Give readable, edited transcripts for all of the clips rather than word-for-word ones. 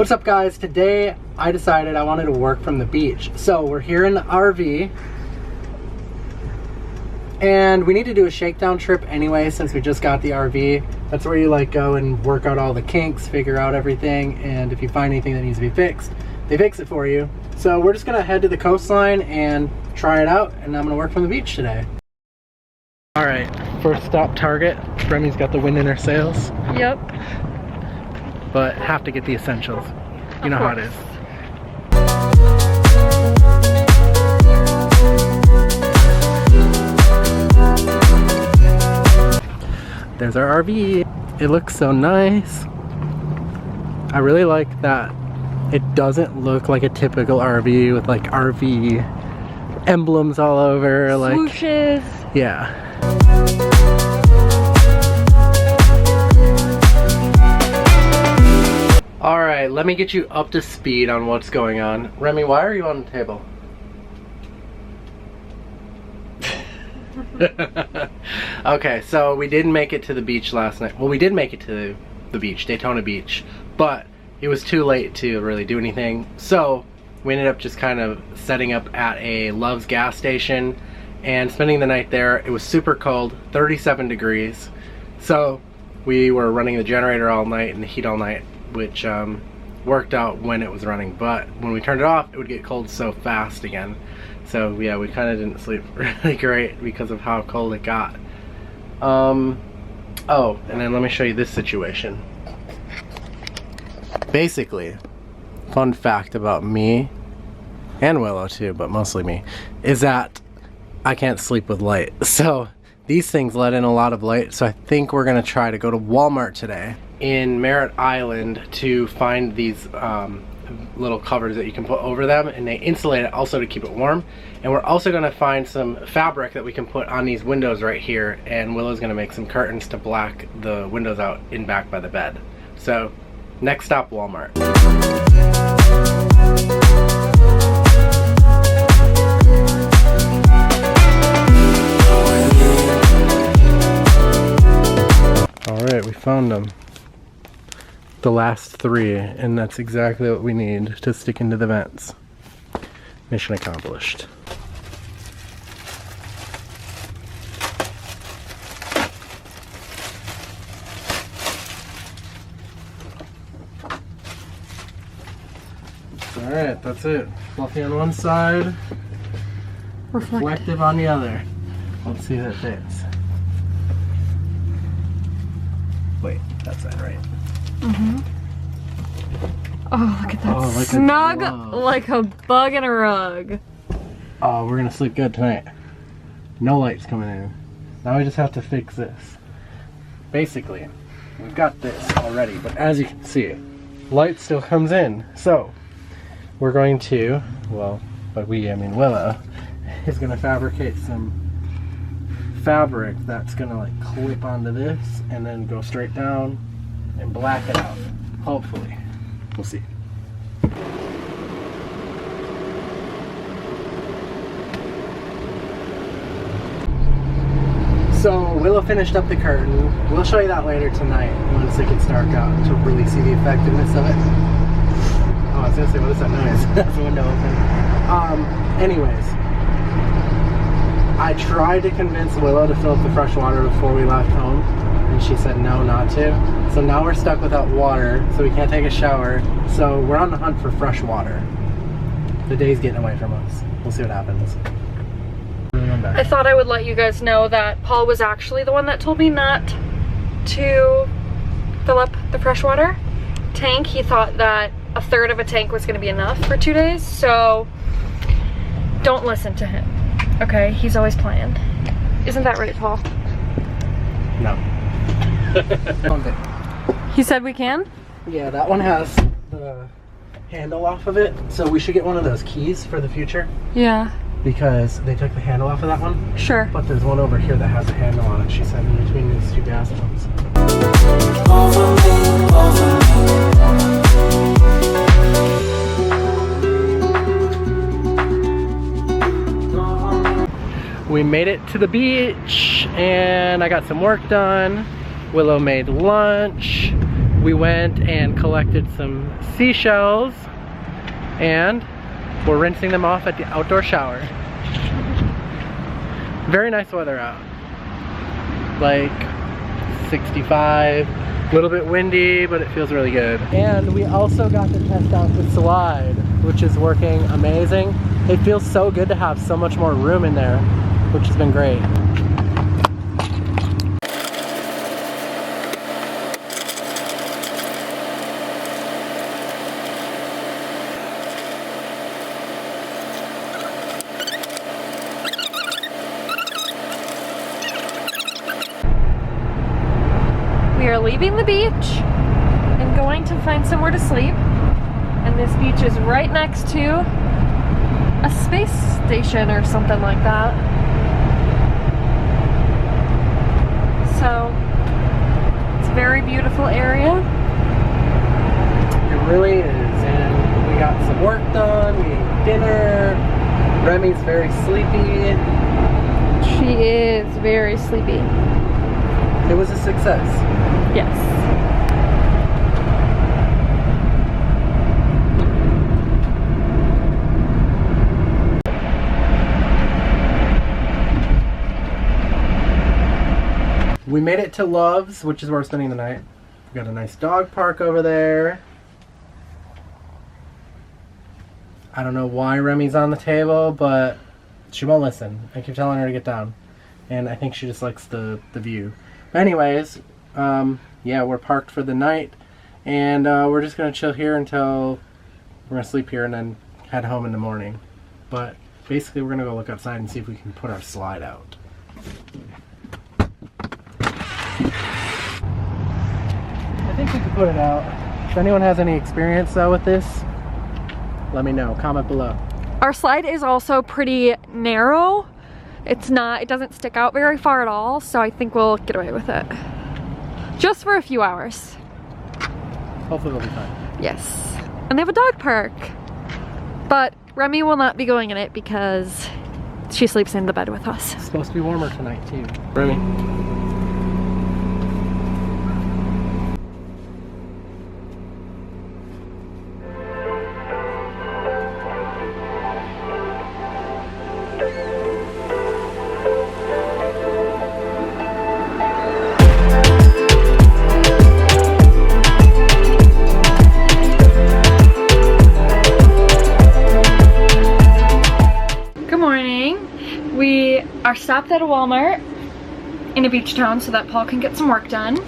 What's up guys? Today I decided I wanted to work from the beach. So we're here in the RV and we need to do a shakedown trip anyway since we just got the RV. That's where you like go and work out all the kinks, figure out everything, and if you find anything that needs to be fixed, they fix it for you. So we're just gonna head to the coastline and try it out, and I'm gonna work from the beach today. All right, first stop Target. Remy's got the wind in her sails. Yep. But have to get the essentials. You know how it is. There's our RV. It looks so nice. I really like that it doesn't look like a typical RV with like RV emblems all over. Like swooshes. Yeah. Alright, let me get you up to speed on what's going on. Remy, why are you on the table? Okay, so we didn't make it to the beach last night. Well, we did make it to the beach, Daytona Beach, but it was too late to really do anything. So we ended up just kind of setting up at a Love's gas station and spending the night there. It was super cold, 37 degrees. So we were running the generator all night and the heat all night, which worked out when it was running, but when we turned it off it would get cold so fast again. So yeah, we kind of didn't sleep really great because of how cold it got. Oh, and then let me show you this situation. Basically, fun fact about me and Willow too, but mostly me, is that I can't sleep with light. So these things let in a lot of light, so I think we're gonna try to go to Walmart today in Merritt Island to find these little covers that you can put over them, and they insulate it also to keep it warm. And we're also gonna find some fabric that we can put on these windows right here, and Willow's gonna make some curtains to black the windows out in back by the bed. So next stop, Walmart. Alright, we found them. The last three, and that's exactly what we need to stick into the vents. Mission accomplished. Alright, that's it. Fluffy on one side, reflective on the other. Let's see if it fits. Wait, that side right. Mm-hmm. Oh, look at that. Oh, like snug like a bug in a rug. Oh, we're gonna sleep good tonight. No lights coming in. Now we just have to fix this. Basically, we've got this already, but as you can see, light still comes in. So, we're going to, well, by we, I mean Willow, is gonna fabricate some fabric that's gonna like clip onto this and then go straight down and black it out. Hopefully. We'll see. So Willow finished up the curtain. We'll show you that later tonight once it gets dark out to really see the effectiveness of it. Oh, I was gonna say, what is that noise? That's the window open. Anyways, I tried to convince Willow to fill up the fresh water before we left home, and she said no, not to. So now we're stuck without water, so we can't take a shower. So we're on the hunt for fresh water. The day's getting away from us. We'll see what happens. I thought I would let you guys know that Paul was actually the one that told me not to fill up the freshwater tank. He thought that a third of a tank was going to be enough for 2 days, so don't listen to him. Okay, he's always playing. Isn't that right, Paul? No. He said we can? Yeah, that one has the handle off of it, so we should get one of those keys for the future. Yeah. Because they took the handle off of that one. Sure. But there's one over here that has a handle on it, she said, in between these two gas ones. We made it to the beach and I got some work done. Willow made lunch we went and collected some seashells and we're rinsing them off at the outdoor shower. Very nice weather out. Like 65, a little bit windy, but it feels really good. And we also got to test out the slide, which is working amazing. It feels so good to have so much more room in there, which has been great. We are leaving the beach and going to find somewhere to sleep. And this beach is right next to a space station or something like that. So it's a very beautiful area. It really is. And we got some work done, we ate dinner. Remy's very sleepy. She is very sleepy. It was a success. Yes. We made it to Love's, which is where we're spending the night. We got a nice dog park over there. I don't know why Remy's on the table, but she won't listen. I keep telling her to get down. And I think she just likes the view. But anyways, yeah, we're parked for the night. And we're just going to chill here until we're going to sleep here and then head home in the morning. But basically we're going to go look outside and see if we can put our slide out. I think we could put it out. If anyone has any experience though with this, let me know. Comment below. Our slide is also pretty narrow. It doesn't stick out very far at all, so I think we'll get away with it. Just for a few hours. Hopefully we'll be fine. Yes. And they have a dog park. But Remy will not be going in it because she sleeps in the bed with us. It's supposed to be warmer tonight too. Remy. We are stopped at a Walmart in a beach town so that Paul can get some work done. If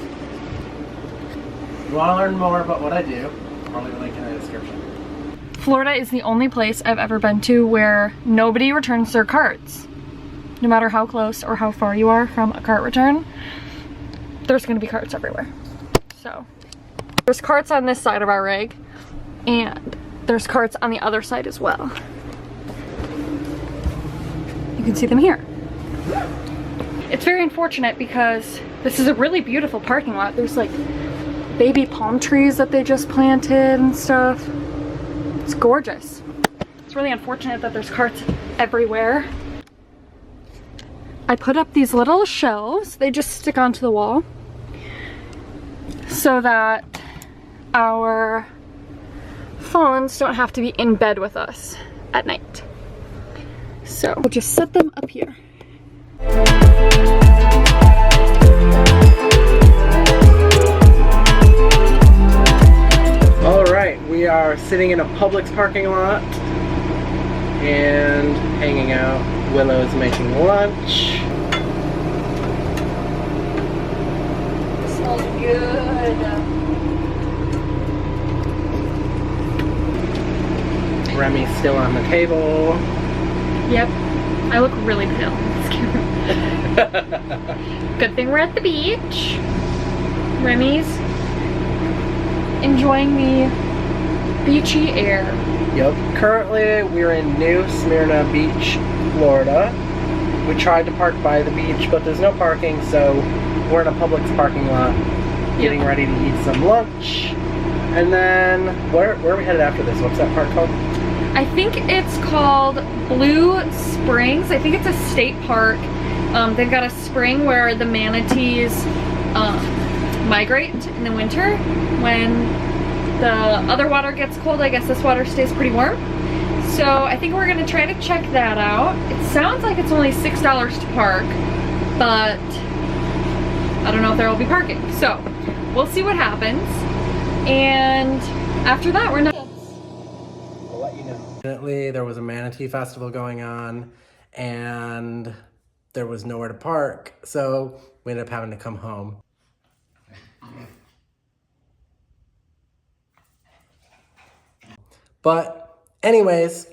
you want to learn more about what I do, I'll leave a link in the description. Florida is the only place I've ever been to where nobody returns their carts. No matter how close or how far you are from a cart return, there's going to be carts everywhere. So there's carts on this side of our rig and there's carts on the other side as well. You can see them here. It's very unfortunate because this is a really beautiful parking lot. There's like baby palm trees that they just planted and stuff. It's gorgeous. It's really unfortunate that there's carts everywhere. I put up these little shelves. They just stick onto the wall so that our phones don't have to be in bed with us at night. So we'll just set them up here. Alright, we are sitting in a Publix parking lot and hanging out. Willow's making lunch. It smells good. Remy's still on the table. Yep, I look really pale in this camera. Good thing we're at the beach. Remy's enjoying the beachy air. Yep. Currently, we're in New Smyrna Beach, Florida. We tried to park by the beach, but there's no parking, so we're in a Publix parking lot, getting ready to eat some lunch. And then, where are we headed after this? What's that park called? I think it's called Blue Springs. I think it's a state park. They've got a spring where the manatees migrate in the winter. When the other water gets cold, I guess this water stays pretty warm. So I think we're gonna try to check that out. It sounds like it's only $6 to park, but I don't know if there will be parking. So we'll see what happens. And after that, we're not. We'll let you know. Definitely, there was a manatee festival going on and there was nowhere to park. So we ended up having to come home. But anyways,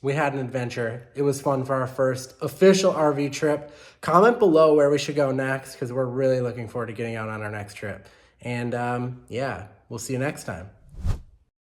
we had an adventure. It was fun for our first official RV trip. Comment below where we should go next because we're really looking forward to getting out on our next trip. And yeah, we'll see you next time.